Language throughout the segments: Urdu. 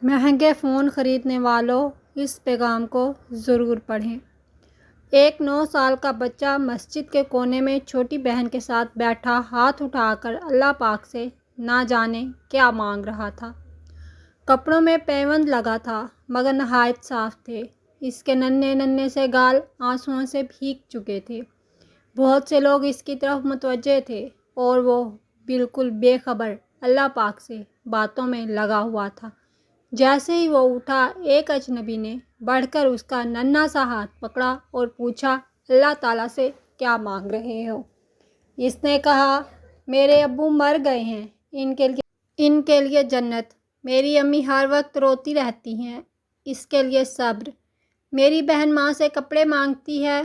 مہنگے فون خریدنے والوں اس پیغام کو ضرور پڑھیں۔ ایک 9 سال کا بچہ مسجد کے کونے میں چھوٹی بہن کے ساتھ بیٹھا ہاتھ اٹھا کر اللہ پاک سے نہ جانے کیا مانگ رہا تھا۔ کپڑوں میں پیوند لگا تھا مگر نہایت صاف تھے۔ اس کے ننھے ننھے سے گال آنسوؤں سے بھیگ چکے تھے۔ بہت سے لوگ اس کی طرف متوجہ تھے اور وہ بالکل بے خبر اللہ پاک سے باتوں میں لگا ہوا تھا۔ جیسے ہی وہ اٹھا، ایک اجنبی نے بڑھ کر اس کا ننھا سا ہاتھ پکڑا اور پوچھا، اللہ تعالیٰ سے کیا مانگ رہے ہو؟ اس نے کہا، میرے ابو مر گئے ہیں، ان کے لیے جنت۔ میری امی ہر وقت روتی رہتی ہیں، اس کے لیے صبر۔ میری بہن ماں سے کپڑے مانگتی ہے،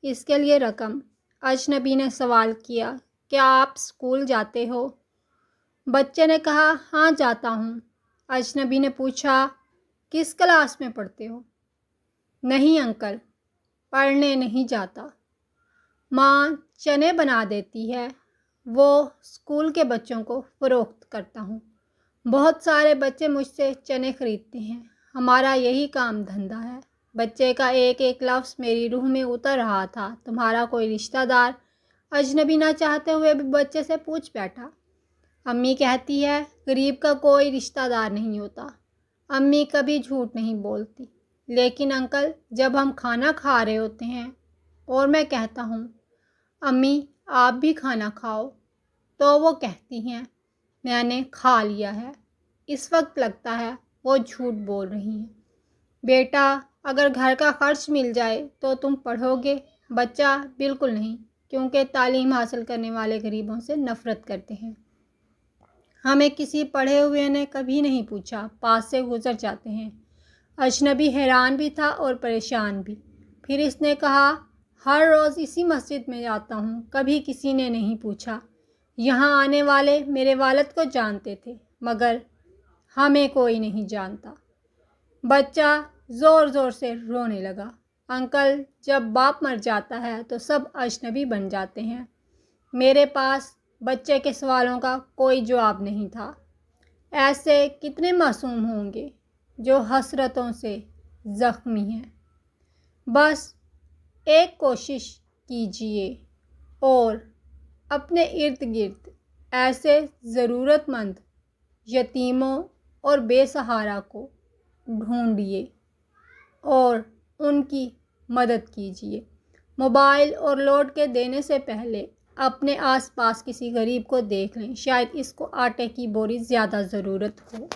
اس کے لیے رقم۔ اجنبی نے سوال کیا، کیا آپ اسکول جاتے ہو؟ بچے نے کہا، ہاں جاتا ہوں۔ اجنبی نے پوچھا، کس کلاس میں پڑھتے ہو؟ نہیں انکل، پڑھنے نہیں جاتا۔ ماں چنے بنا دیتی ہے، وہ اسکول کے بچوں کو فروخت کرتا ہوں۔ بہت سارے بچے مجھ سے چنے خریدتے ہیں، ہمارا یہی کام دھندا ہے۔ بچے کا ایک ایک لفظ میری روح میں اتر رہا تھا۔ تمہارا کوئی رشتہ دار؟ اجنبی نہ چاہتے ہوئے بھی بچے سے پوچھ بیٹھا۔ امی کہتی ہے، غریب کا کوئی رشتہ دار نہیں ہوتا۔ امی کبھی جھوٹ نہیں بولتی۔ لیکن انکل، جب ہم کھانا کھا رہے ہوتے ہیں اور میں کہتا ہوں، امی آپ بھی کھانا کھاؤ، تو وہ کہتی ہیں، میں نے کھا لیا ہے۔ اس وقت لگتا ہے وہ جھوٹ بول رہی ہیں۔ بیٹا، اگر گھر کا خرچ مل جائے تو تم پڑھو گے؟ بچہ، بالکل نہیں، کیونکہ تعلیم حاصل کرنے والے غریبوں سے نفرت کرتے ہیں۔ ہمیں کسی پڑھے ہوئے نے کبھی نہیں پوچھا، پاس سے گزر جاتے ہیں۔ اجنبی حیران بھی تھا اور پریشان بھی۔ پھر اس نے کہا، ہر روز اسی مسجد میں جاتا ہوں، کبھی کسی نے نہیں پوچھا۔ یہاں آنے والے میرے والد کو جانتے تھے مگر ہمیں کوئی نہیں جانتا۔ بچہ زور زور سے رونے لگا۔ انکل، جب باپ مر جاتا ہے تو سب اجنبی بن جاتے ہیں۔ میرے پاس بچے کے سوالوں کا کوئی جواب نہیں تھا۔ ایسے کتنے معصوم ہوں گے جو حسرتوں سے زخمی ہیں۔ بس ایک کوشش کیجیے اور اپنے ارد گرد ایسے ضرورت مند یتیموں اور بے سہارا کو ڈھونڈیے اور ان کی مدد کیجیے۔ موبائل اور لوٹ کے دینے سے پہلے اپنے آس پاس کسی غریب کو دیکھ لیں، شاید اس کو آٹے کی بوری زیادہ ضرورت ہو۔